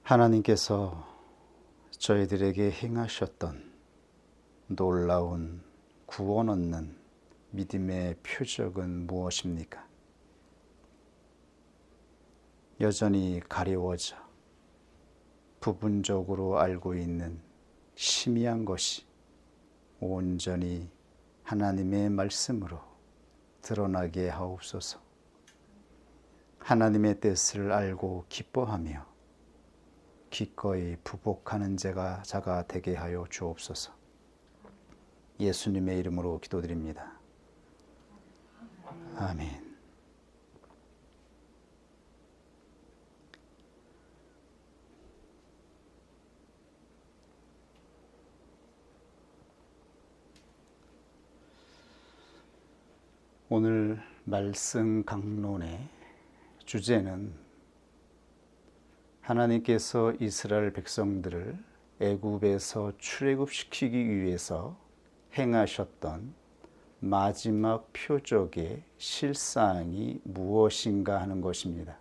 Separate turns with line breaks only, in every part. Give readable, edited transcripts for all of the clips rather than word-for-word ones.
하나님께서 저희들에게 행하셨던 놀라운 구원 얻는 믿음의 표적은 무엇입니까? 여전히 가려워져 부분적으로 알고 있는 희미한 것이 온전히 하나님의 말씀으로 드러나게 하옵소서. 하나님의 뜻을 알고 기뻐하며 기꺼이 부복하는 자가 되게 하여 주옵소서. 예수님의 이름으로 기도드립니다. 아멘. 오늘 말씀 강론의 주제는 하나님께서 이스라엘 백성들을 애굽에서 출애굽시키기 위해서 행하셨던 마지막 표적의 실상이 무엇인가 하는 것입니다.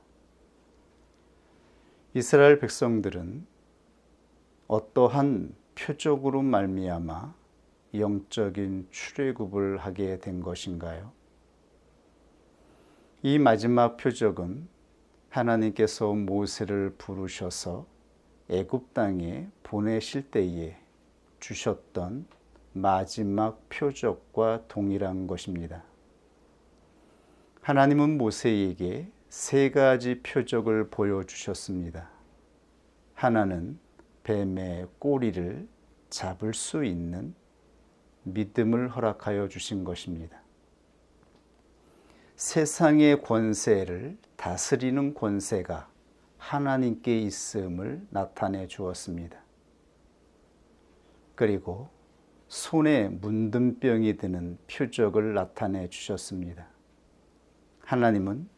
이스라엘 백성들은 어떠한 표적으로 말미암아 영적인 출애굽을 하게 된 것인가요? 이 마지막 표적은 하나님께서 모세를 부르셔서 애굽 땅에 보내실 때에 주셨던 마지막 표적과 동일한 것입니다. 하나님은 모세에게 세 가지 표적을 보여주셨습니다. 하나는 뱀의 꼬리를 잡을 수 있는 믿음을 허락하여 주신 것입니다. 세상의 권세를 다스리는 권세가 하나님께 있음을 나타내 주었습니다. 그리고 손에 문둥병이 드는 표적을 나타내 주셨습니다. 하나님은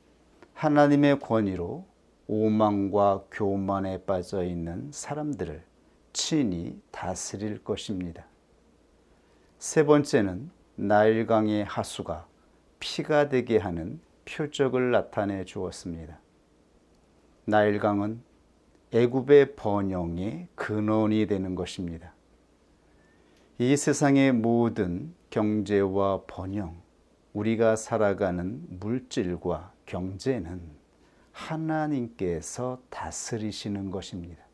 하나님의 권위로 오만과 교만에 빠져 있는 사람들을 친히 다스릴 것입니다. 세 번째는 나일강의 하수가 피가 되게 하는 표적을 나타내 주었습니다. 나일강은 애굽의 번영의 근원이 되는 것입니다. 이 세상의 모든 경제와 번영, 우리가 살아가는 물질과 경제는 하나님께서 다스리시는 것입니다.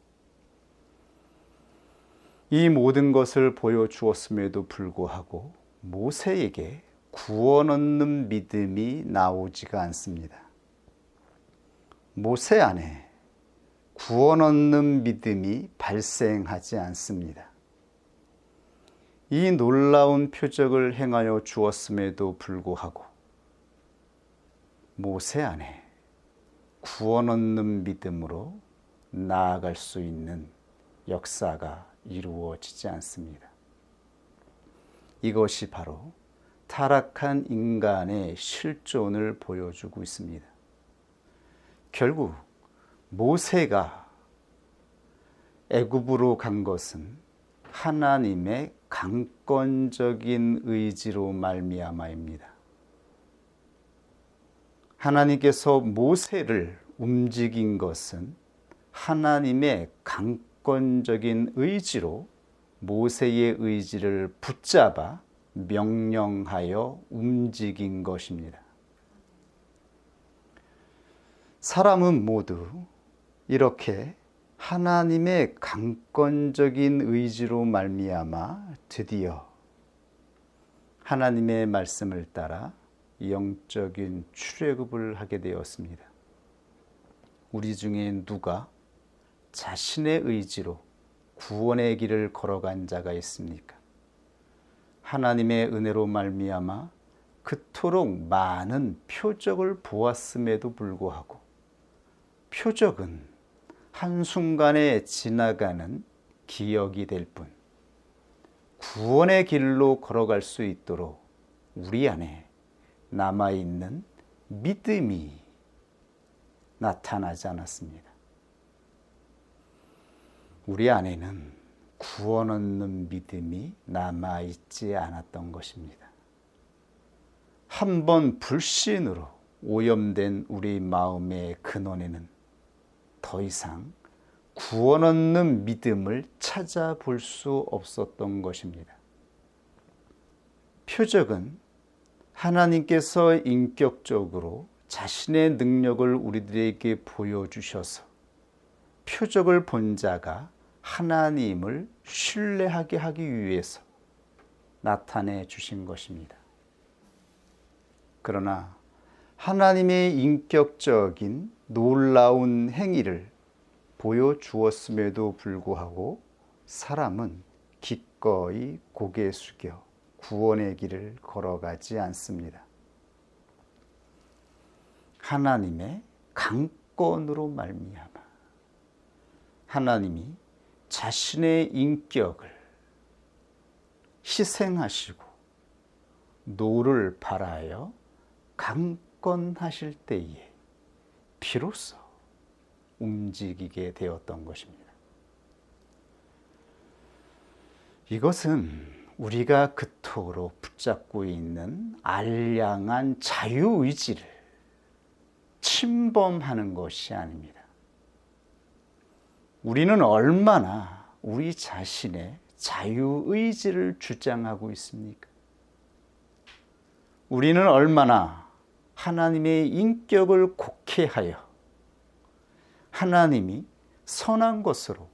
이 모든 것을 보여주었음에도 불구하고 모세에게 구원 얻는 믿음이 나오지가 않습니다. 모세 안에 구원 얻는 믿음이 발생하지 않습니다. 이 놀라운 표적을 행하여 주었음에도 불구하고 모세 안에 구원 얻는 믿음으로 나아갈 수 있는 역사가 이루어지지 않습니다. 이것이 바로 타락한 인간의 실존을 보여주고 있습니다. 결국 모세가 애굽으로 간 것은 하나님의 강권적인 의지로 말미암아입니다. 하나님께서 모세를 움직인 것은 하나님의 강권적인 의지로 모세의 의지를 붙잡아 명령하여 움직인 것입니다. 사람은 모두 이렇게 하나님의 강권적인 의지로 말미암아 드디어 하나님의 말씀을 따라 영적인 출애굽을 하게 되었습니다. 우리 중에 누가 자신의 의지로 구원의 길을 걸어간 자가 있습니까? 하나님의 은혜로 말미암아 그토록 많은 표적을 보았음에도 불구하고 표적은 한순간에 지나가는 기억이 될 뿐 구원의 길로 걸어갈 수 있도록 우리 안에 남아있는 믿음이 나타나지 않았습니다. 우리 안에는 구원 얻는 믿음이 남아있지 않았던 것입니다. 한 번 불신으로 오염된 우리 마음의 근원에는 더 이상 구원 얻는 믿음을 찾아볼 수 없었던 것입니다. 표적은 하나님께서 인격적으로 자신의 능력을 우리들에게 보여주셔서 표적을 본 자가 하나님을 신뢰하게 하기 위해서 나타내 주신 것입니다. 그러나 하나님의 인격적인 놀라운 행위를 보여주었음에도 불구하고 사람은 기꺼이 고개 숙여 구원의 길을 걸어가지 않습니다. 하나님의 강권으로 말미암아 하나님이 자신의 인격을 희생하시고 노를 발하여 강권하실 때에 비로소 움직이게 되었던 것입니다. 이것은 우리가 그토록 붙잡고 있는 알량한 자유의지를 침범하는 것이 아닙니다. 우리는 얼마나 우리 자신의 자유의지를 주장하고 있습니까? 우리는 얼마나 하나님의 인격을 곡해하여 하나님이 선한 것으로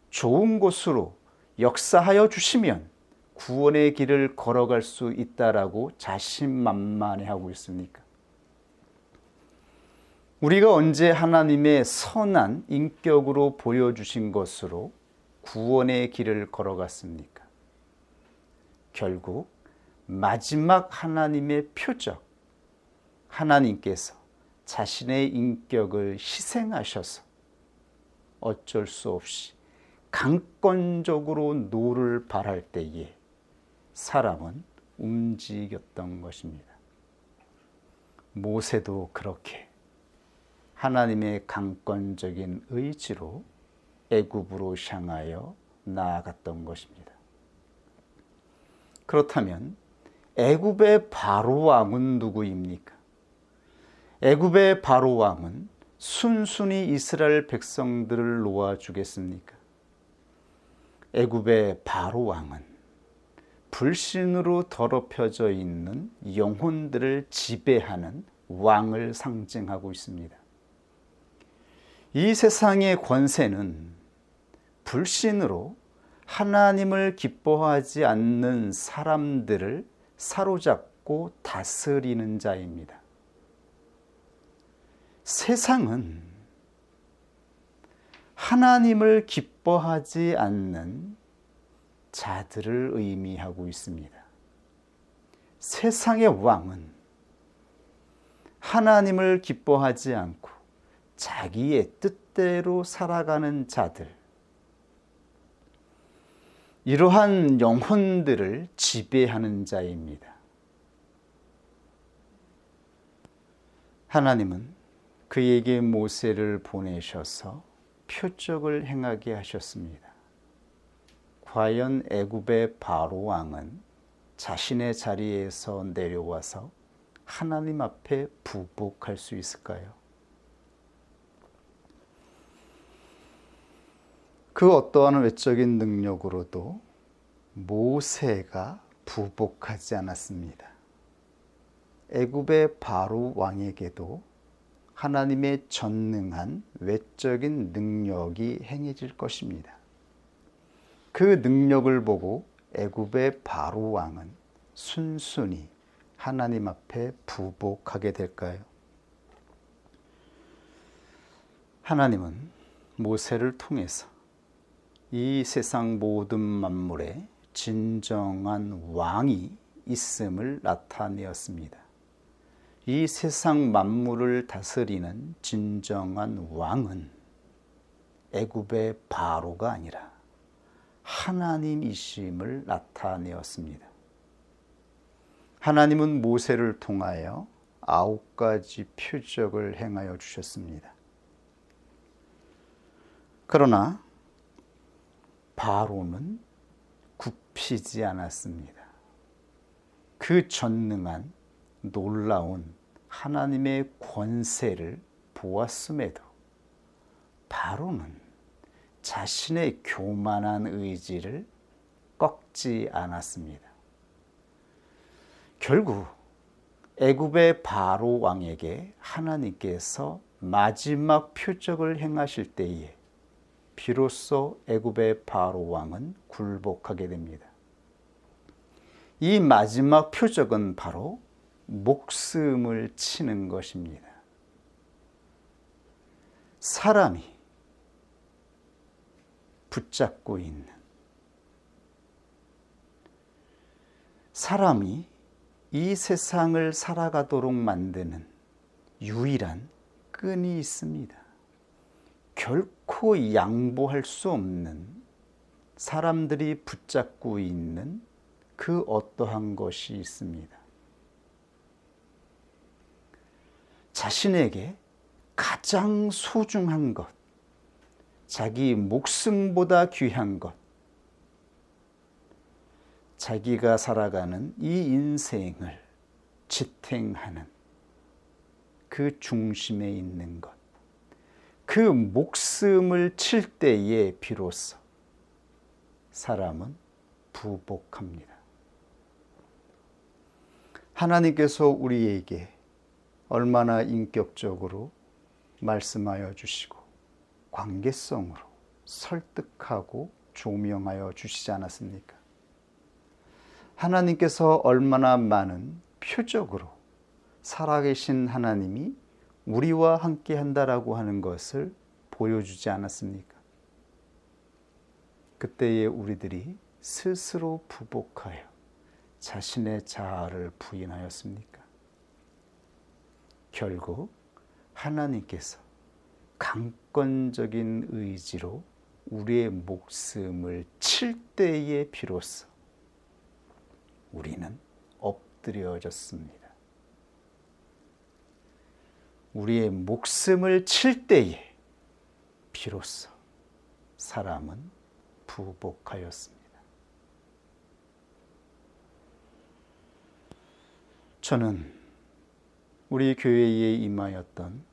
좋은 것으로 역사하여 주시면 구원의 길을 걸어갈 수 있다라고 자신만만해하고 있습니까? 우리가 언제 하나님의 선한 인격으로 보여주신 것으로 구원의 길을 걸어갔습니까? 결국 마지막 하나님의 표적, 하나님께서 자신의 인격을 희생하셔서 어쩔 수 없이 강권적으로 노를 발할 때에 사람은 움직였던 것입니다. 모세도 그렇게 하나님의 강권적인 의지로 애굽으로 향하여 나아갔던 것입니다. 그렇다면 애굽의 바로 왕은 누구입니까? 애굽의 바로 왕은 순순히 이스라엘 백성들을 놓아주겠습니까? 애굽의 바로 왕은 불신으로 더럽혀져 있는 영혼들을 지배하는 왕을 상징하고 있습니다. 이 세상의 권세는 불신으로 하나님을 기뻐하지 않는 사람들을 사로잡고 다스리는 자입니다. 세상은 하나님을 기뻐하지 않는 자들을 의미하고 있습니다. 세상의 왕은 하나님을 기뻐하지 않고 자기의 뜻대로 살아가는 자들, 이러한 영혼들을 지배하는 자입니다. 하나님은 그에게 모세를 보내셔서 표적을 행하게 하셨습니다. 과연 애굽의 바로 왕은 자신의 자리에서 내려와서 하나님 앞에 부복할 수 있을까요? 그 어떠한 외적인 능력으로도 모세가 부복하지 않았습니다. 애굽의 바로 왕에게도 하나님의 전능한 외적인 능력이 행해질 것입니다. 그 능력을 보고 애굽의 바로 왕은 순순히 하나님 앞에 부복하게 될까요? 하나님은 모세를 통해서 이 세상 모든 만물에 진정한 왕이 있음을 나타내었습니다. 이 세상 만물을 다스리는 진정한 왕은 애굽의 바로가 아니라 하나님이심을 나타내었습니다. 하나님은 모세를 통하여 9가지 표적을 행하여 주셨습니다. 그러나 바로는 굽히지 않았습니다. 그 전능한 놀라운 하나님의 권세를 보았음에도 바로는 자신의 교만한 의지를 꺾지 않았습니다. 결국 애굽의 바로 왕에게 하나님께서 마지막 표적을 행하실 때에 비로소 애굽의 바로 왕은 굴복하게 됩니다. 이 마지막 표적은 바로 목숨을 치는 것입니다. 사람이 붙잡고 있는, 사람이 이 세상을 살아가도록 만드는 유일한 끈이 있습니다. 결코 양보할 수 없는, 사람들이 붙잡고 있는 그 어떠한 것이 있습니다. 자신에게 가장 소중한 것, 자기 목숨보다 귀한 것, 자기가 살아가는 이 인생을 지탱하는 그 중심에 있는 것, 그 목숨을 칠 때에 비로소 사람은 부복합니다. 하나님께서 우리에게 얼마나 인격적으로 말씀하여 주시고 관계성으로 설득하고 조명하여 주시지 않았습니까? 하나님께서 얼마나 많은 표적으로 살아계신 하나님이 우리와 함께 한다라고 하는 것을 보여주지 않았습니까? 그때에 우리들이 스스로 부복하여 자신의 자아를 부인하였습니까? 결국 하나님께서 강권적인 의지로 우리의 목숨을 칠 때에 비로소 우리는 엎드려졌습니다. 우리의 목숨을 칠 때에 비로소 사람은 부복하였습니다. 저는 우리 교회에 임하였던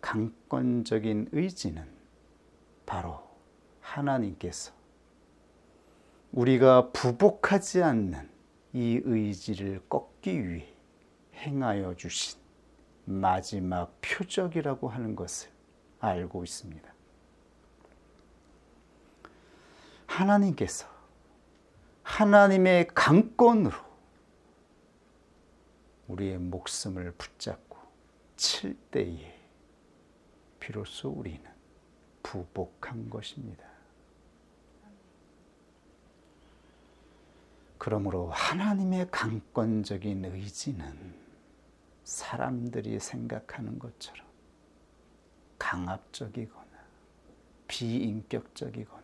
강권적인 의지는 바로 하나님께서 우리가 부복하지 않는 이 의지를 꺾기 위해 행하여 주신 마지막 표적이라고 하는 것을 알고 있습니다. 하나님께서 하나님의 강권으로 우리의 목숨을 붙잡고 칠 때에 비로소 우리는 부복한 것입니다. 그러므로 하나님의 강권적인 의지는 사람들이 생각하는 것처럼 강압적이거나 비인격적이거나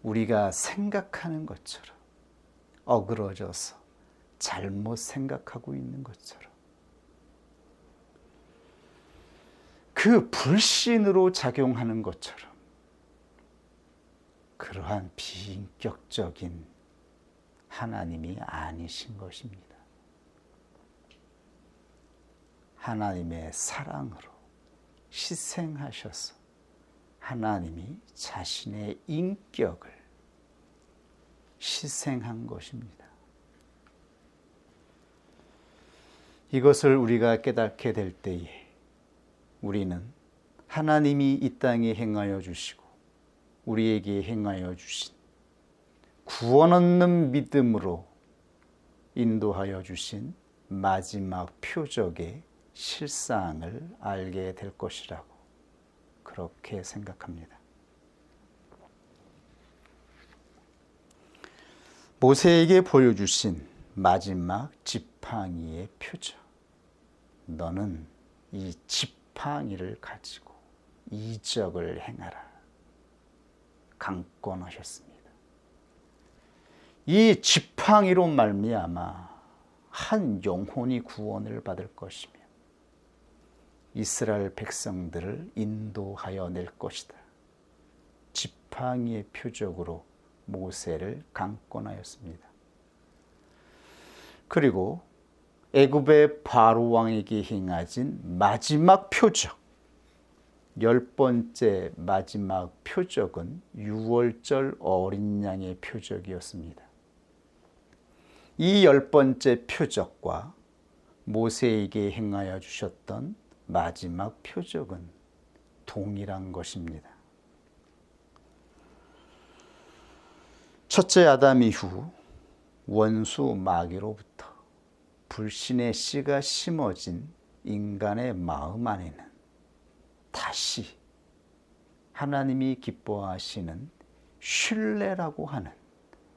우리가 생각하는 것처럼 어그러져서 잘못 생각하고 있는 것처럼 그 불신으로 작용하는 것처럼 그러한 비인격적인 하나님이 아니신 것입니다. 하나님의 사랑으로 희생하셔서 하나님이 자신의 인격을 희생한 것입니다. 이것을 우리가 깨닫게 될 때에 우리는 하나님이 이 땅에 행하여 주시고 우리에게 행하여 주신 구원 얻는 믿음으로 인도하여 주신 마지막 표적의 실상을 알게 될 것이라고 그렇게 생각합니다. 모세에게 보여주신 마지막 지팡이의 표적. 너는 이 지팡이를 가지고 이적을 행하라. 강권하셨습니다. 이 지팡이로 말미암아 한 영혼이 구원을 받을 것이며 이스라엘 백성들을 인도하여 낼 것이다. 지팡이의 표적으로 모세를 강권하였습니다. 그리고 애굽의 바로 왕에게 행하신 마지막 표적, 10번째 마지막 표적은 유월절 어린 양의 표적이었습니다. 이 10번째 표적과 모세에게 행하여 주셨던 마지막 표적은 동일한 것입니다. 첫째 아담 이후 원수 마귀로부터 불신의 씨가 심어진 인간의 마음 안에는 다시 하나님이 기뻐하시는 신뢰라고 하는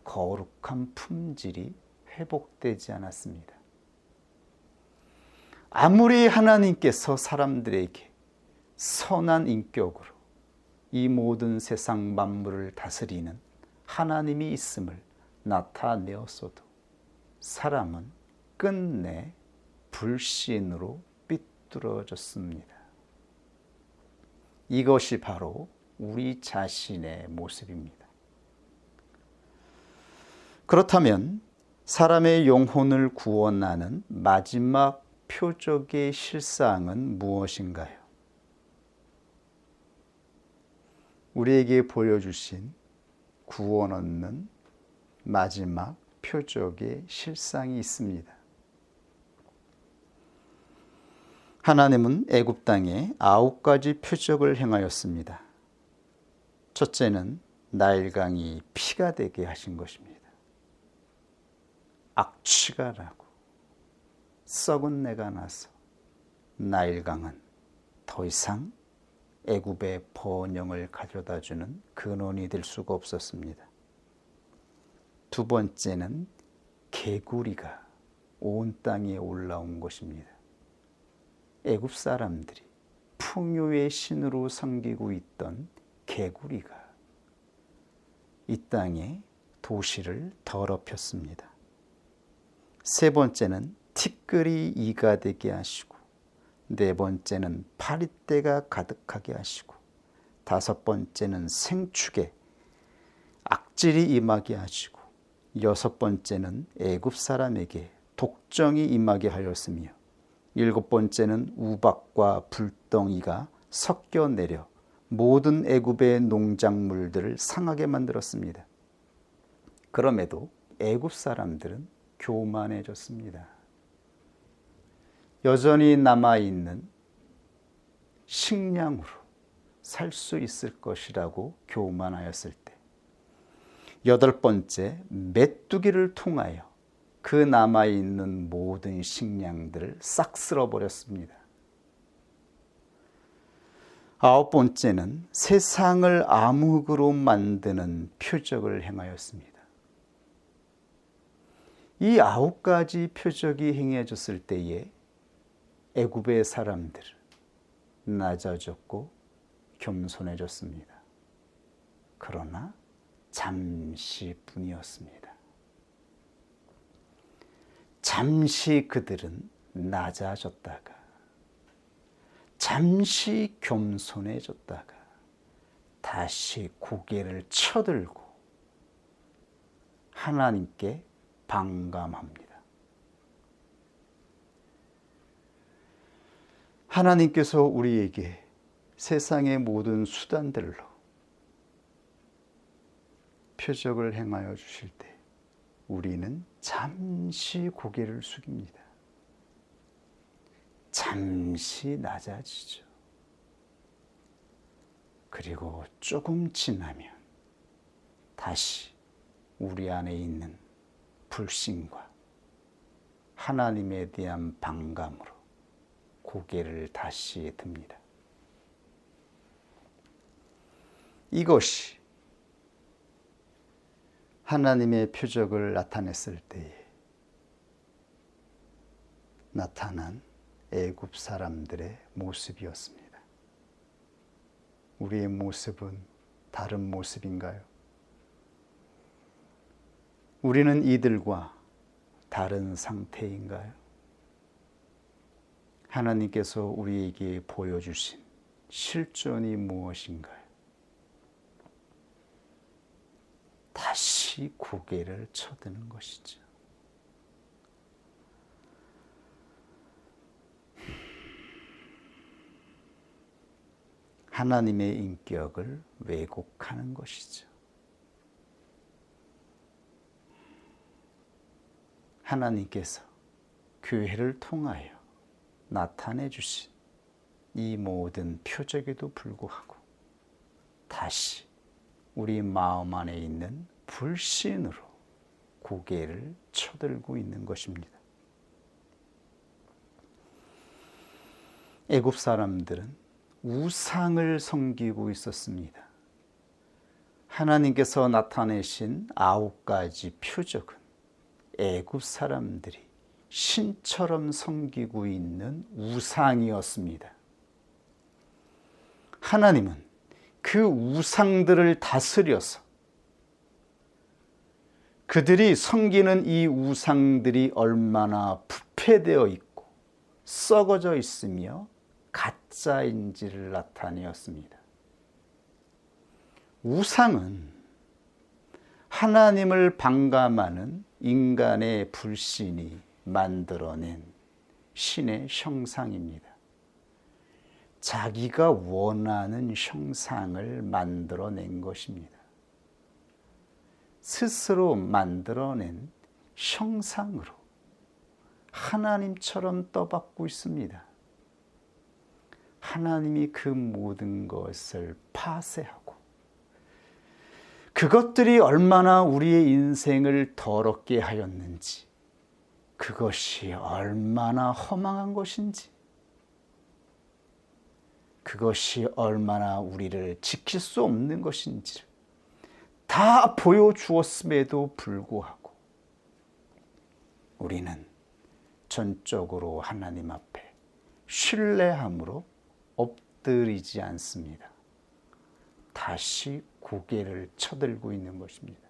거룩한 품질이 회복되지 않았습니다. 아무리 하나님께서 사람들에게 선한 인격으로 이 모든 세상 만물을 다스리는 하나님이 있음을 나타내었어도 사람은 끝내 불신으로 삐뚤어졌습니다. 이것이 바로 우리 자신의 모습입니다. 그렇다면 사람의 영혼을 구원하는 마지막 표적의 실상은 무엇인가요? 우리에게 보여주신 구원 얻는 마지막 표적의 실상이 있습니다. 하나님은 애굽 땅에 9가지 표적을 행하였습니다. 첫째는 나일강이 피가 되게 하신 것입니다. 악취가 나고 썩은 내가 나서 나일강은 더 이상 애굽의 번영을 가져다주는 근원이 될 수가 없었습니다. 두 번째는 개구리가 온 땅에 올라온 것입니다. 애굽 사람들이 풍요의 신으로 섬기고 있던 개구리가 이 땅에 도시를 더럽혔습니다. 세 번째는 티끌이 이가 되게 하시고, 네 번째는 파리떼가 가득하게 하시고, 다섯 번째는 생축에 악질이 임하게 하시고, 여섯 번째는 애굽 사람에게 독정이 임하게 하였으며, 일곱 번째는 우박과 불덩이가 섞여 내려 모든 애굽의 농작물들을 상하게 만들었습니다. 그럼에도 애굽 사람들은 교만해졌습니다. 여전히 남아있는 식량으로 살 수 있을 것이라고 교만하였을 때, 여덟 번째, 메뚜기를 통하여 그 남아있는 모든 식량들을 싹 쓸어버렸습니다. 아홉 번째는 세상을 암흑으로 만드는 표적을 행하였습니다. 이 9가지 표적이 행해졌을 때에 애굽의 사람들은 낮아졌고 겸손해졌습니다. 그러나 잠시뿐이었습니다. 잠시 그들은 낮아졌다가, 잠시 겸손해졌다가 다시 고개를 쳐들고 하나님께 반감합니다. 하나님께서 우리에게 세상의 모든 수단들로 표적을 행하여 주실 때 우리는 잠시 고개를 숙입니다. 잠시 낮아지죠. 그리고 조금 지나면 다시 우리 안에 있는 불신과 하나님에 대한 반감으로 고개를 다시 듭니다. 이것이 하나님의 표적을 나타냈을 때에 나타난 애굽 사람들의 모습이었습니다. 우리의 모습은 다른 모습인가요? 우리는 이들과 다른 상태인가요? 하나님께서 우리에게 보여주신 실존이 무엇인가요? 다시 고개를 쳐드는 것이죠. 하나님의 인격을 왜곡하는 것이죠. 하나님께서 교회를 통하여 나타내 주신 이 모든 표적에도 불구하고 다시 우리 마음 안에 있는 불신으로 고개를 쳐들고 있는 것입니다. 애굽 사람들은 우상을 섬기고 있었습니다. 하나님께서 나타내신 9가지 표적은 애굽 사람들이 신처럼 섬기고 있는 우상이었습니다. 하나님은 그 우상들을 다스려서 그들이 섬기는 이 우상들이 얼마나 부패되어 있고 썩어져 있으며 가짜인지를 나타내었습니다. 우상은 하나님을 반감하는 인간의 불신이 만들어낸 신의 형상입니다. 자기가 원하는 형상을 만들어낸 것입니다. 스스로 만들어낸 형상으로 하나님처럼 떠받고 있습니다. 하나님이 그 모든 것을 파쇄하고 그것들이 얼마나 우리의 인생을 더럽게 하였는지, 그것이 얼마나 허망한 것인지, 그것이 얼마나 우리를 지킬 수 없는 것인지를 다 보여주었음에도 불구하고 우리는 전적으로 하나님 앞에 신뢰함으로 엎드리지 않습니다. 다시 고개를 쳐들고 있는 것입니다.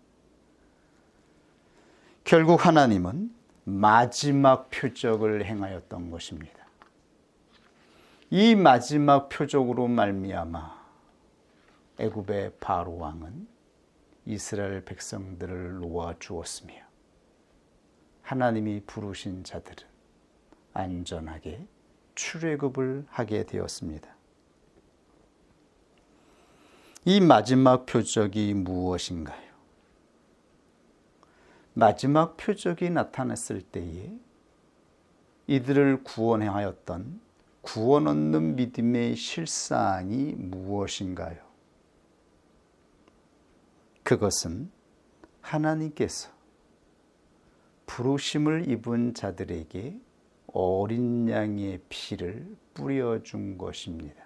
결국 하나님은 마지막 표적을 행하였던 것입니다. 이 마지막 표적으로 말미암아 애굽의 바로 왕은 이스라엘 백성들을 놓아 주었으며 하나님이 부르신 자들은 안전하게 출애굽을 하게 되었습니다. 이 마지막 표적이 무엇인가요? 마지막 표적이 나타났을 때에 이들을 구원하였던 구원 얻는 믿음의 실상이 무엇인가요? 그것은 하나님께서 부르심을 입은 자들에게 어린 양의 피를 뿌려준 것입니다.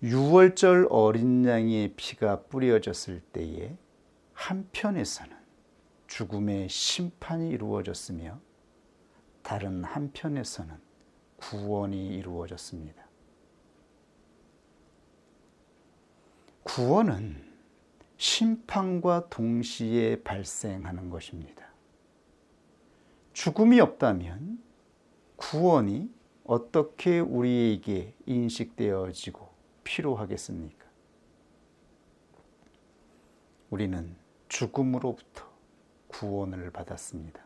유월절 어린 양의 피가 뿌려졌을 때에 한편에서는 죽음의 심판이 이루어졌으며 다른 한편에서는 구원이 이루어졌습니다. 구원은 심판과 동시에 발생하는 것입니다. 죽음이 없다면 구원이 어떻게 우리에게 인식되어지고 필요하겠습니까? 우리는 죽음으로부터 구원을 받았습니다.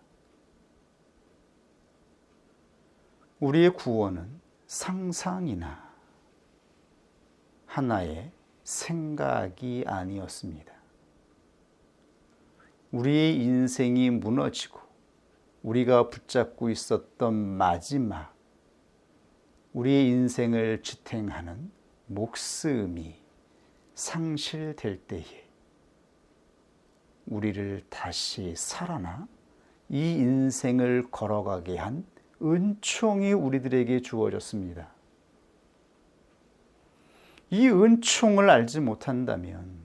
우리의 구원은 상상이나 하나의 생각이 아니었습니다. 우리의 인생이 무너지고 우리가 붙잡고 있었던 마지막 우리의 인생을 지탱하는 목숨이 상실될 때에 우리를 다시 살아나 이 인생을 걸어가게 한 은총이 우리들에게 주어졌습니다. 이 은총을 알지 못한다면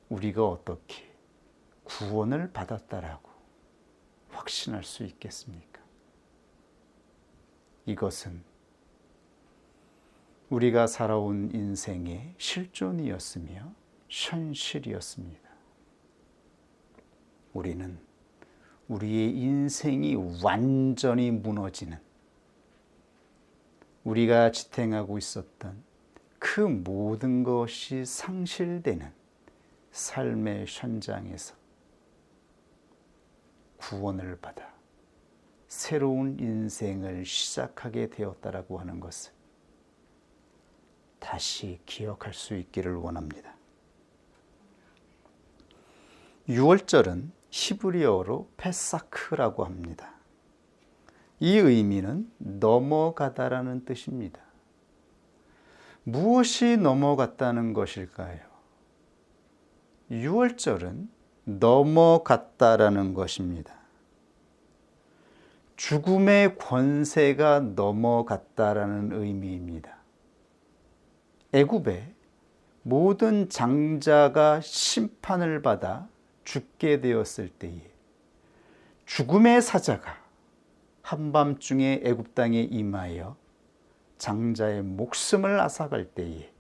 우리가 어떻게 구원을 받았다라고 확신할 수 있겠습니까? 이것은 우리가 살아온 인생의 실존이었으며 현실이었습니다. 우리는 우리의 인생이 완전히 무너지는, 우리가 지탱하고 있었던 그 모든 것이 상실되는 삶의 현장에서 구원을 받아 새로운 인생을 시작하게 되었다라고 하는 것을 다시 기억할 수 있기를 원합니다. 6월절은 히브리어로 페사크라고 합니다. 이 의미는 넘어가다라는 뜻입니다. 무엇이 넘어갔다는 것일까요? 6월절은 넘어갔다라는 것입니다. 죽음의 권세가 넘어갔다라는 의미입니다. 애굽의 모든 장자가 심판을 받아 죽게 되었을 때에 죽음의 사자가 한밤중에 애굽 땅에 임하여 장자의 목숨을 앗아갈 때에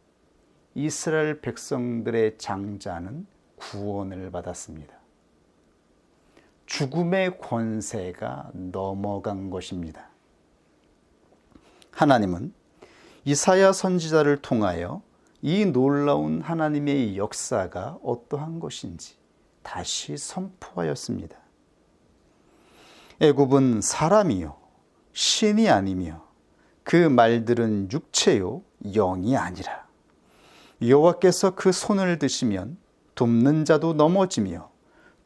이스라엘 백성들의 장자는 구원을 받았습니다. 죽음의 권세가 넘어간 것입니다. 하나님은 이사야 선지자를 통하여 이 놀라운 하나님의 역사가 어떠한 것인지 다시 선포하였습니다. 애굽은 사람이요 신이 아니며 그 말들은 육체요 영이 아니라 여호와께서 그 손을 드시면 돕는 자도 넘어지며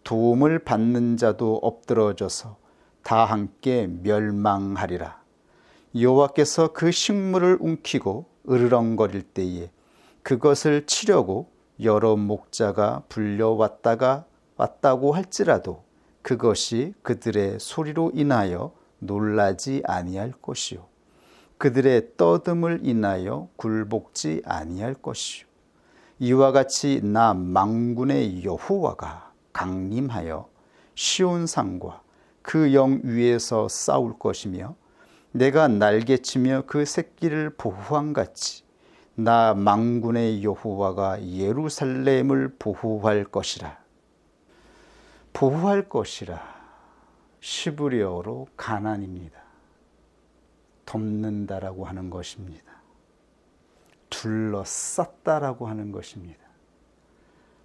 도움을 받는 자도 엎드러져서 다 함께 멸망하리라. 여호와께서 그 식물을 움키고 으르렁거릴 때에 그것을 치려고 여러 목자가 왔다고 할지라도 그것이 그들의 소리로 인하여 놀라지 아니할 것이요 그들의 떠듦을 인하여 굴복지 아니할 것이요 이와 같이 나 만군의 여호와가 강림하여 시온산과 그 영 위에서 싸울 것이며 내가 날개치며 그 새끼를 보호한 같이 나 만군의 여호와가 예루살렘을 보호할 것이라. 보호할 것이라 히브리어로 가난입니다. 덮는다라고 하는 것입니다. 둘러쌌다라고 하는 것입니다.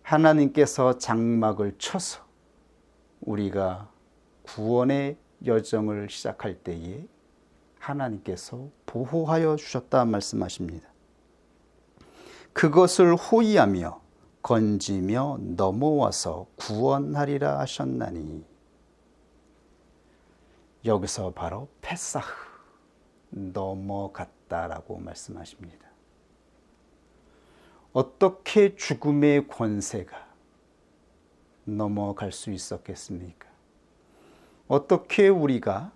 하나님께서 장막을 쳐서 우리가 구원의 여정을 시작할 때에 하나님께서 보호하여 주셨다 말씀하십니다. 그것을 호위하며 건지며 넘어와서 구원하리라 하셨나니 여기서 바로 페사흐 넘어갔다라고 말씀하십니다. 어떻게 죽음의 권세가 넘어갈 수 있었겠습니까? 어떻게 우리가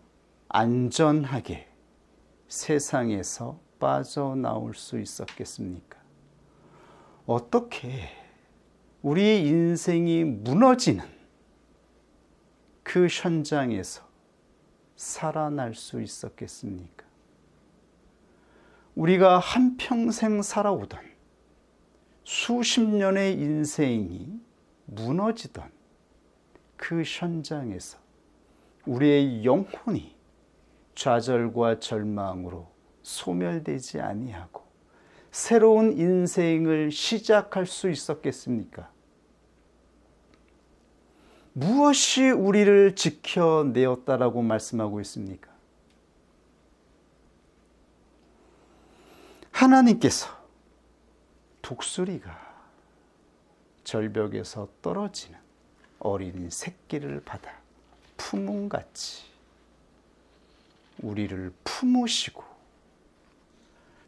안전하게 세상에서 빠져나올 수 있었겠습니까? 어떻게 우리의 인생이 무너지는 그 현장에서 살아날 수 있었겠습니까? 우리가 한평생 살아오던 수십 년의 인생이 무너지던 그 현장에서 우리의 영혼이 좌절과 절망으로 소멸되지 아니하고 새로운 인생을 시작할 수 있었겠습니까? 무엇이 우리를 지켜내었다라고 말씀하고 있습니까? 하나님께서 독수리가 절벽에서 떨어지는 어린 새끼를 받아 품음같이 우리를 품으시고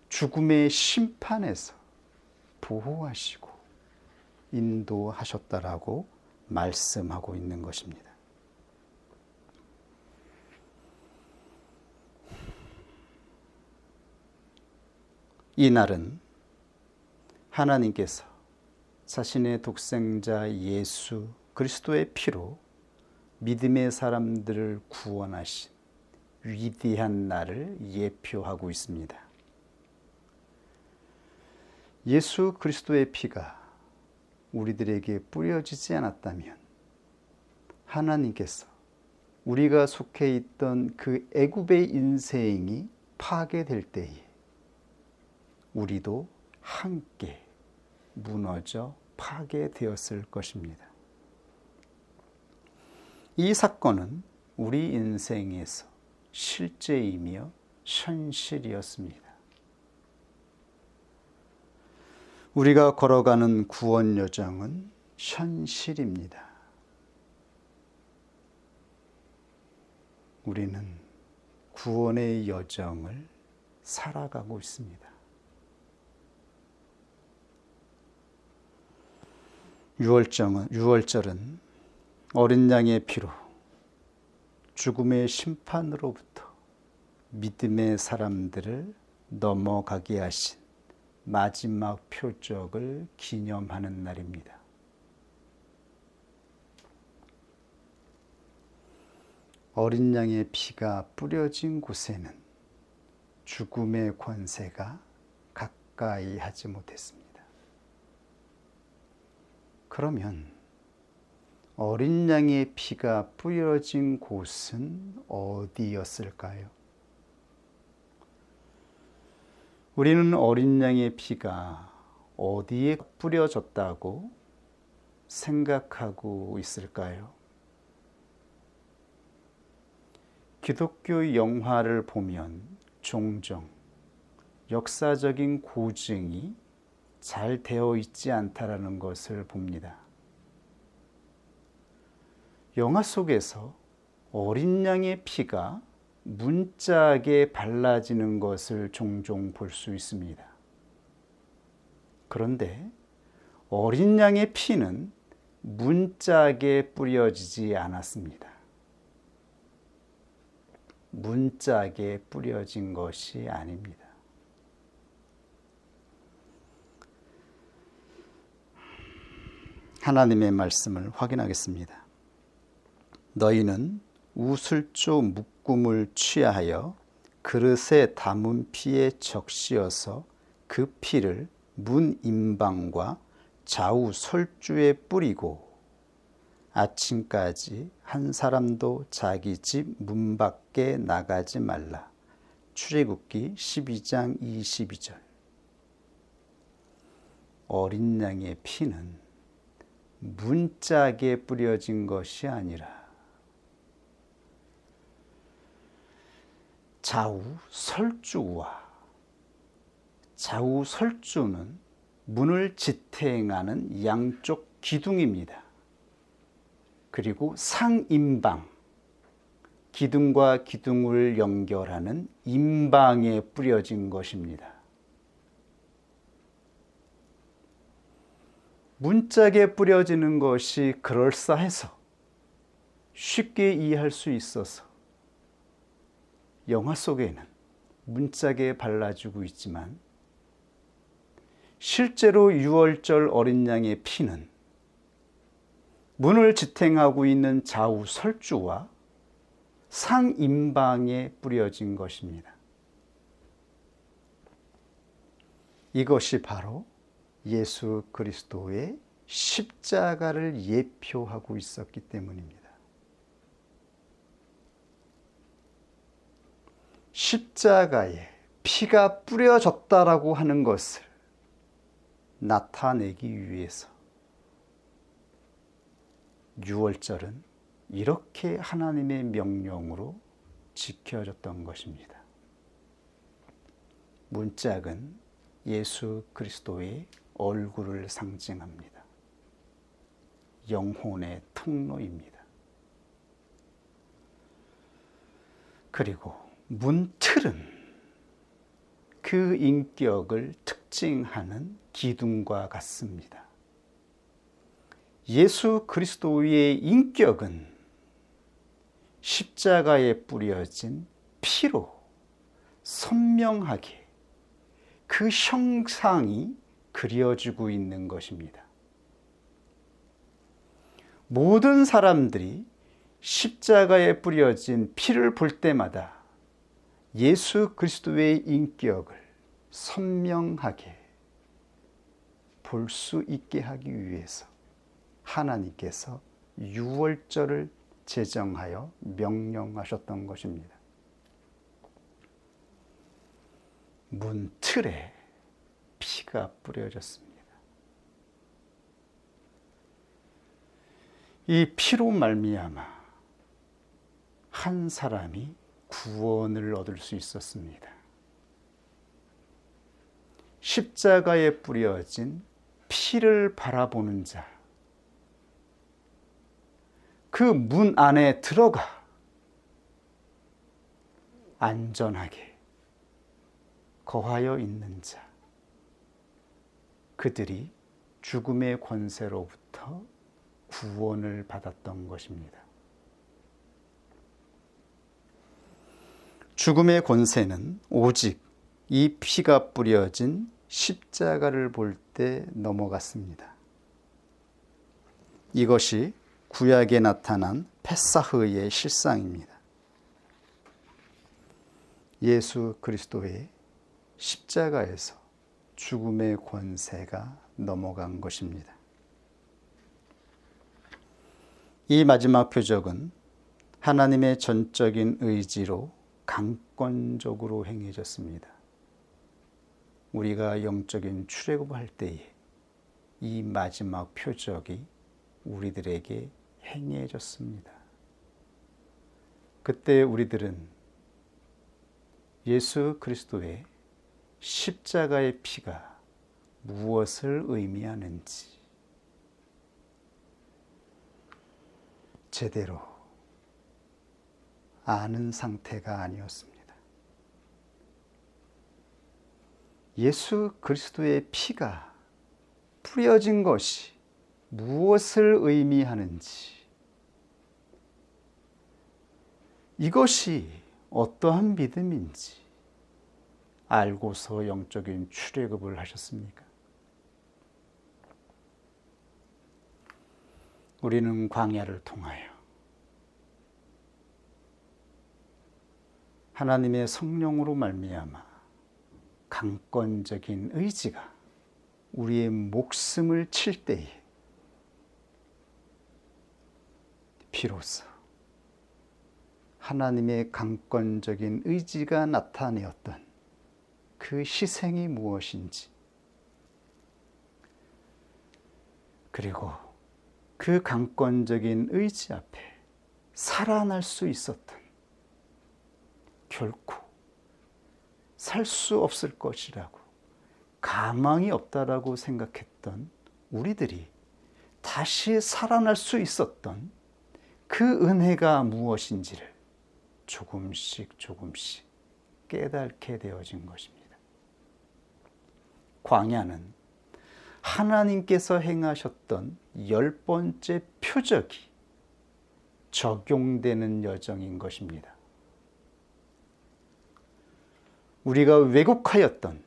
죽음의 심판에서 보호하시고 인도하셨다라고 말씀하고 있는 것입니다. 이날은 하나님께서 자신의 독생자 예수 그리스도의 피로 믿음의 사람들을 구원하신 위대한 날을 예표하고 있습니다. 예수 그리스도의 피가 우리들에게 뿌려지지 않았다면 하나님께서 우리가 속해 있던 그 애굽의 인생이 파괴될 때에 우리도 함께 무너져 파괴되었을 것입니다. 이 사건은 우리 인생에서 실제이며 현실이었습니다. 우리가 걸어가는 구원 여정은 현실입니다. 우리는 구원의 여정을 살아가고 있습니다. 유월절은 어린 양의 피로 죽음의 심판으로부터 믿음의 사람들을 넘어가게 하신 마지막 표적을 기념하는 날입니다. 어린 양의 피가 뿌려진 곳에는 죽음의 권세가 가까이 하지 못했습니다. 그러면 어린 양의 피가 뿌려진 곳은 어디였을까요? 우리는 어린 양의 피가 어디에 뿌려졌다고 생각하고 있을까요? 기독교 영화를 보면 종종 역사적인 고증이 잘 되어 있지 않다라는 것을 봅니다. 영화 속에서 어린 양의 피가 문짝에 발라지는 것을 종종 볼 수 있습니다. 그런데 어린 양의 피는 문짝에 뿌려지지 않았습니다. 문짝에 뿌려진 것이 아닙니다. 하나님의 말씀을 확인하겠습니다. 너희는 우슬조 묶음을 취하여 그릇에 담은 피에 적시어서 그 피를 문 임방과 좌우 설주에 뿌리고 아침까지 한 사람도 자기 집 문 밖에 나가지 말라. 출애굽기 12장 22절. 어린 양의 피는 문짝에 뿌려진 것이 아니라 좌우 설주는 문을 지탱하는 양쪽 기둥입니다. 그리고 상임방, 기둥과 기둥을 연결하는 임방에 뿌려진 것입니다. 문짝에 뿌려지는 것이 그럴싸해서 쉽게 이해할 수 있어서 영화 속에는 문짝에 발라주고 있지만 실제로 유월절 어린 양의 피는 문을 지탱하고 있는 좌우 설주와 상임방에 뿌려진 것입니다. 이것이 바로 예수 그리스도의 십자가를 예표하고 있었기 때문입니다. 십자가에 피가 뿌려졌다라고 하는 것을 나타내기 위해서 유월절은 이렇게 하나님의 명령으로 지켜졌던 것입니다. 문짝은 예수 그리스도의 얼굴을 상징합니다. 영혼의 통로입니다. 그리고 문틀은 그 인격을 특징하는 기둥과 같습니다. 예수 그리스도의 인격은 십자가에 뿌려진 피로 선명하게 그 형상이 그려지고 있는 것입니다. 모든 사람들이 십자가에 뿌려진 피를 볼 때마다 예수 그리스도의 인격을 선명하게 볼 수 있게 하기 위해서 하나님께서 유월절을 제정하여 명령하셨던 것입니다. 문틀에 피가 뿌려졌습니다. 이 피로 말미암아 한 사람이 구원을 얻을 수 있었습니다. 십자가에 뿌려진 피를 바라보는 자, 그 문 안에 들어가 안전하게 거하여 있는 자, 그들이 죽음의 권세로부터 구원을 받았던 것입니다. 죽음의 권세는 오직 이 피가 뿌려진 십자가를 볼 때 넘어갔습니다. 이것이 구약에 나타난 페사흐의 실상입니다. 예수 그리스도의 십자가에서 죽음의 권세가 넘어간 것입니다. 이 마지막 표적은 하나님의 전적인 의지로 강권적으로 행해졌습니다. 우리가 영적인 출애굽할 때에 이 마지막 표적이 우리들에게 행해졌습니다. 그때 우리들은 예수 그리스도의 십자가의 피가 무엇을 의미하는지 제대로 아는 상태가 아니었습니다. 예수 그리스도의 피가 뿌려진 것이 무엇을 의미하는지, 이것이 어떠한 믿음인지 알고서 영적인 출애굽을 하셨습니까? 우리는 광야를 통하여 하나님의 성령으로 말미암아 강권적인 의지가 우리의 목숨을 칠 때에 비로소 하나님의 강권적인 의지가 나타내었던 그 희생이 무엇인지, 그리고 그 강권적인 의지 앞에 살아날 수 있었던, 결코 살 수 없을 것이라고, 가망이 없다라고 생각했던 우리들이 다시 살아날 수 있었던 그 은혜가 무엇인지를 조금씩 깨닫게 되어진 것입니다. 광야는 하나님께서 행하셨던 10번째 표적이 적용되는 여정인 것입니다. 우리가 왜곡하였던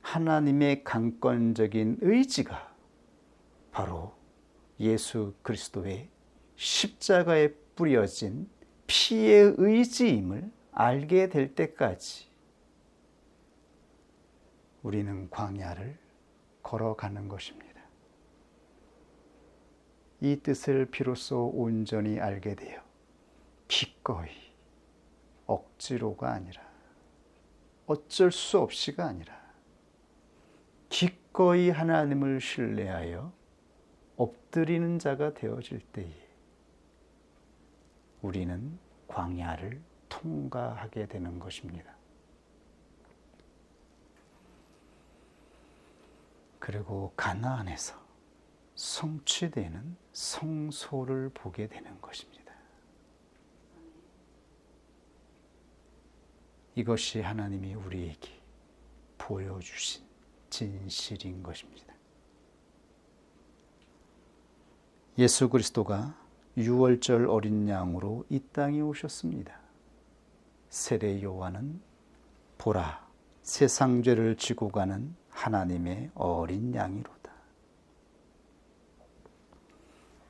하나님의 강권적인 의지가 바로 예수 그리스도의 십자가에 뿌려진 피의 의지임을 알게 될 때까지 우리는 광야를 걸어가는 것입니다. 이 뜻을 비로소 온전히 알게 되어 기꺼이, 억지로가 아니라, 어쩔 수 없이가 아니라 기꺼이 하나님을 신뢰하여 엎드리는 자가 되어질 때에 우리는 광야를 통과하게 되는 것입니다. 그리고 가나안에서 성취되는 성소를 보게 되는 것입니다. 이것이 하나님이 우리에게 보여주신 진실인 것입니다. 예수 그리스도가 유월절 어린 양으로 이 땅에 오셨습니다. 세례 요한은 보라, 세상 죄를 지고 가는 하나님의 어린 양이로다.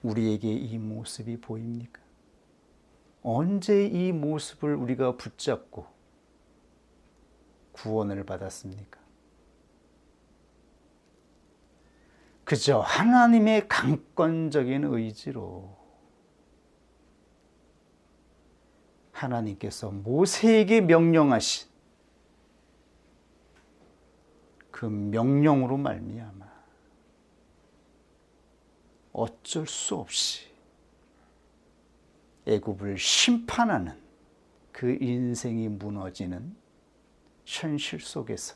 우리에게 이 모습이 보입니까? 언제 이 모습을 우리가 붙잡고 구원을 받았습니까? 그저 하나님의 강권적인 의지로 하나님께서 모세에게 명령하신 그 명령으로 말미암아 어쩔 수 없이 애굽을 심판하는 그 인생이 무너지는 현실 속에서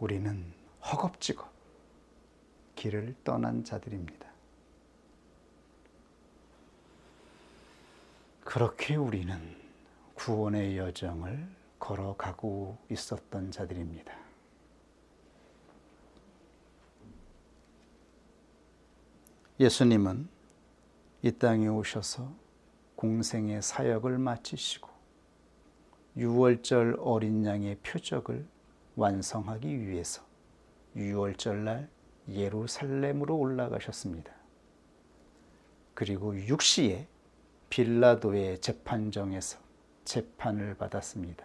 우리는 허겁지겁 길을 떠난 자들입니다. 그렇게 우리는 구원의 여정을 걸어가고 있었던 자들입니다. 예수님은 이 땅에 오셔서 공생의 사역을 마치시고 유월절 어린 양의 표적을 완성하기 위해서 유월절날 예루살렘으로 올라가셨습니다. 그리고 6시에 빌라도의 재판정에서 재판을 받았습니다.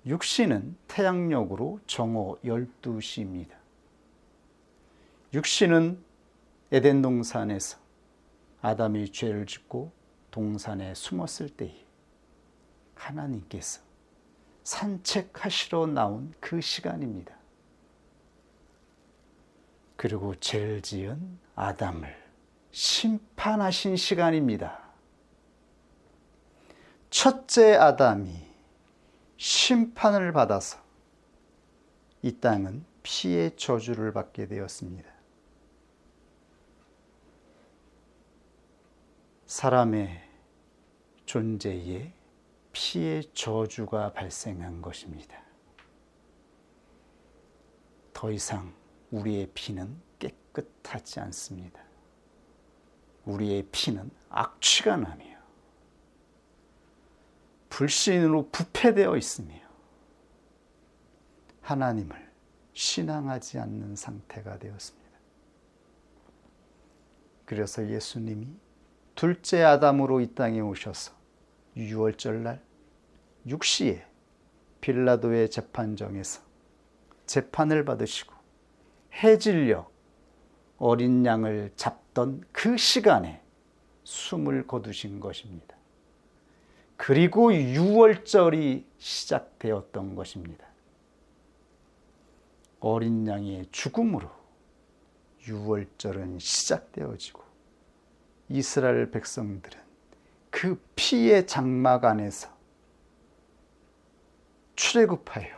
6시는 태양력으로 정오 12시입니다. 6시는 에덴 동산에서 아담이 죄를 짓고 동산에 숨었을 때에 하나님께서 산책하시러 나온 그 시간입니다. 그리고 죄를 지은 아담을 심판하신 시간입니다. 첫째 아담이 심판을 받아서 이 땅은 피의 저주를 받게 되었습니다. 사람의 존재에 피의 저주가 발생한 것입니다. 더 이상 우리의 피는 깨끗하지 않습니다. 우리의 피는 악취가 나며 불신으로 부패되어 있으며 하나님을 신앙하지 않는 상태가 되었습니다. 그래서 예수님이 둘째 아담으로 이 땅에 오셔서 유월절날 6시에 빌라도의 재판정에서 재판을 받으시고 해질녘 어린 양을 잡던 그 시간에 숨을 거두신 것입니다. 그리고 유월절이 시작되었던 것입니다. 어린 양의 죽음으로 유월절은 시작되어지고 이스라엘 백성들은 그 피의 장막 안에서 출애굽하여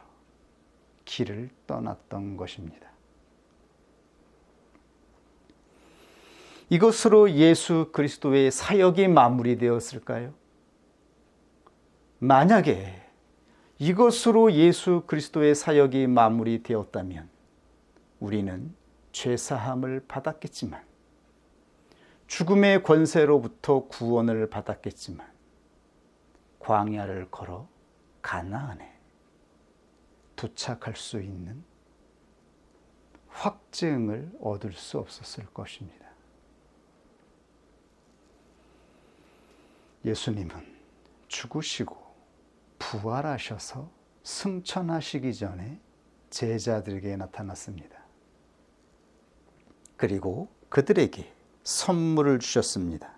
길을 떠났던 것입니다. 이것으로 예수 그리스도의 사역이 마무리되었을까요? 만약에 이것으로 예수 그리스도의 사역이 마무리되었다면 우리는 죄사함을 받았겠지만 죽음의 권세로부터 구원을 받았겠지만 광야를 걸어 가나안에 도착할 수 있는 확증을 얻을 수 없었을 것입니다. 예수님은 죽으시고 부활하셔서 승천하시기 전에 제자들에게 나타났습니다. 그리고 그들에게 선물을 주셨습니다.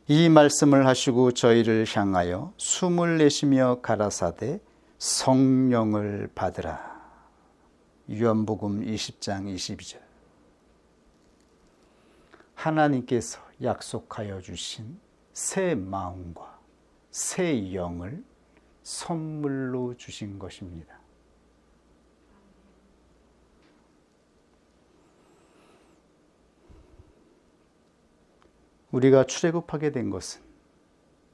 이 말씀을 하시고 저희를 향하여 숨을 내쉬며 가라사대 성령을 받으라. 요한복음 20장 22절. 하나님께서 약속하여 주신 새 마음과 새 영을 선물로 주신 것입니다. 우리가 출애굽하게 된 것은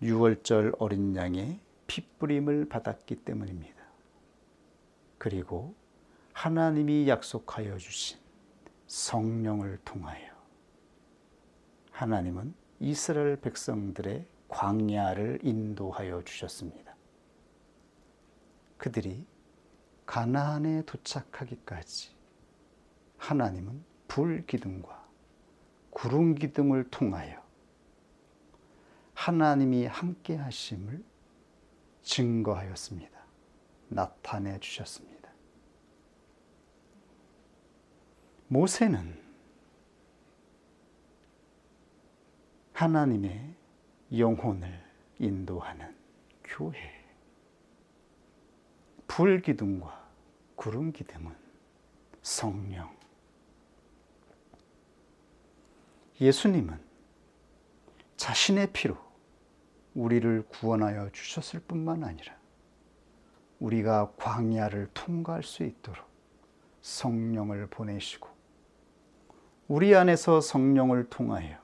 유월절 어린 양의 핏부림을 받았기 때문입니다. 그리고 하나님이 약속하여 주신 성령을 통하여 하나님은 이스라엘 백성들의 광야를 인도하여 주셨습니다. 그들이 가나안에 도착하기까지 하나님은 불기둥과 구름기둥을 통하여 하나님이 함께 하심을 증거하였습니다. 나타내 주셨습니다. 모세는 하나님의 영혼을 인도하는 교회, 불기둥과 구름기둥은 성령, 예수님은 자신의 피로 우리를 구원하여 주셨을 뿐만 아니라 우리가 광야를 통과할 수 있도록 성령을 보내시고 우리 안에서 성령을 통하여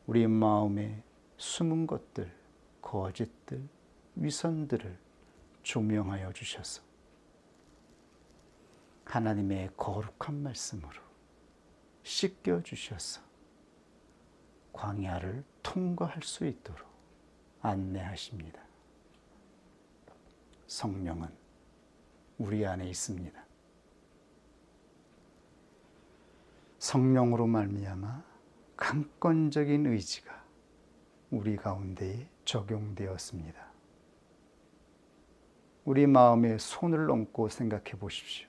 우리 마음에 숨은 것들, 거짓들, 위선들을 조명하여 주셔서 하나님의 거룩한 말씀으로 씻겨 주셔서 광야를 통과할 수 있도록 안내하십니다. 성령은 우리 안에 있습니다. 성령으로 말미암아 강권적인 의지가 우리 가운데에 적용되었습니다. 우리 마음에 손을 얹고 생각해 보십시오.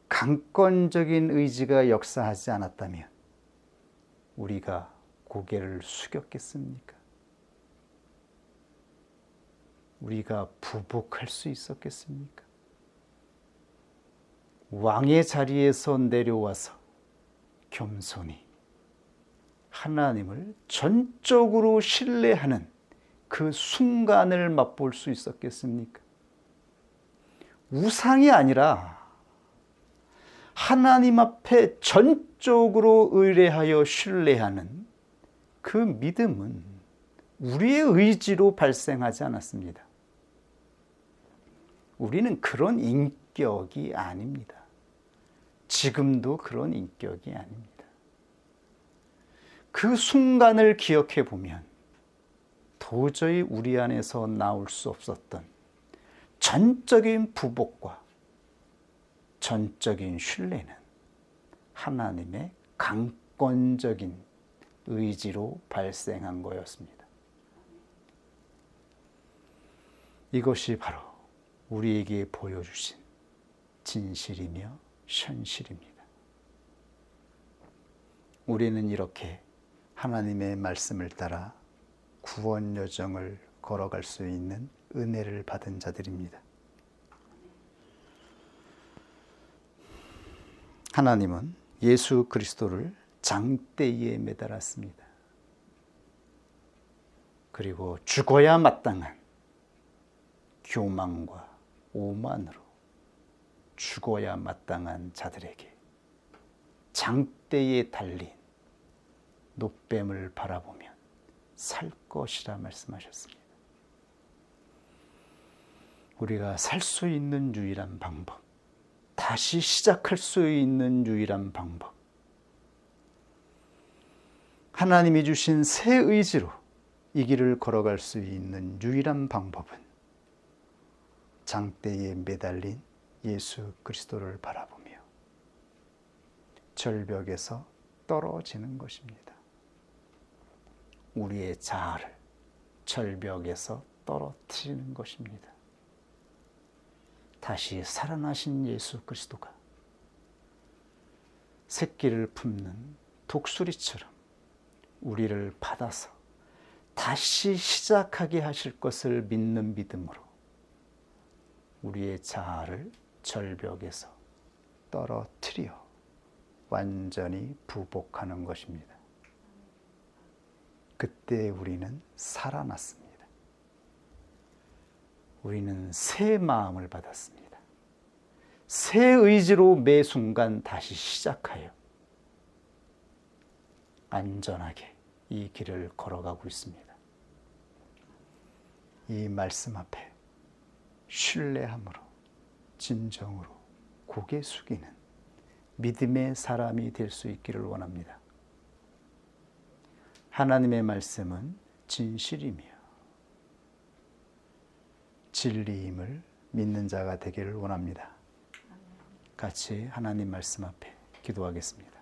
강권적인 의지가 역사하지 않았다면 우리가 고개를 숙였겠습니까? 우리가 부복할 수 있었겠습니까? 왕의 자리에서 내려와서 겸손히 하나님을 전적으로 신뢰하는 그 순간을 맛볼 수 있었겠습니까? 우상이 아니라 하나님 앞에 전적으로 의뢰하여 신뢰하는 그 믿음은 우리의 의지로 발생하지 않았습니다. 우리는 그런 인격이 아닙니다. 지금도 그런 인격이 아닙니다. 그 순간을 기억해 보면 도저히 우리 안에서 나올 수 없었던 전적인 부복과 전적인 신뢰는 하나님의 강권적인 의지로 발생한 거였습니다. 이것이 바로 우리에게 보여주신 진실이며 현실입니다. 우리는 이렇게 하나님의 말씀을 따라 구원 여정을 걸어갈 수 있는 은혜를 받은 자들입니다. 하나님은 예수 그리스도를 장대에 매달았습니다. 그리고 죽어야 마땅한 교만과 오만으로 죽어야 마땅한 자들에게 장대에 달린 노뱀을 바라보면 살 것이라 말씀하셨습니다. 우리가 살 수 있는 유일한 방법, 다시 시작할 수 있는 유일한 방법, 하나님이 주신 새 의지로 이 길을 걸어갈 수 있는 유일한 방법은 장대에 매달린 예수 그리스도를 바라보며 절벽에서 떨어지는 것입니다. 우리의 자아를 절벽에서 떨어뜨리는 것입니다. 다시 살아나신 예수 그리스도가 새끼를 품는 독수리처럼 우리를 받아서 다시 시작하게 하실 것을 믿는 믿음으로 우리의 자아를 절벽에서 떨어뜨려 완전히 부복하는 것입니다. 그때 우리는 살아났습니다. 우리는 새 마음을 받았습니다. 새 의지로 매 순간 다시 시작하여 안전하게 이 길을 걸어가고 있습니다. 이 말씀 앞에 신뢰함으로 진정으로 고개 숙이는 믿음의 사람이 될 수 있기를 원합니다. 하나님의 말씀은 진실이며 진리임을 믿는 자가 되기를 원합니다. 같이 하나님 말씀 앞에 기도하겠습니다.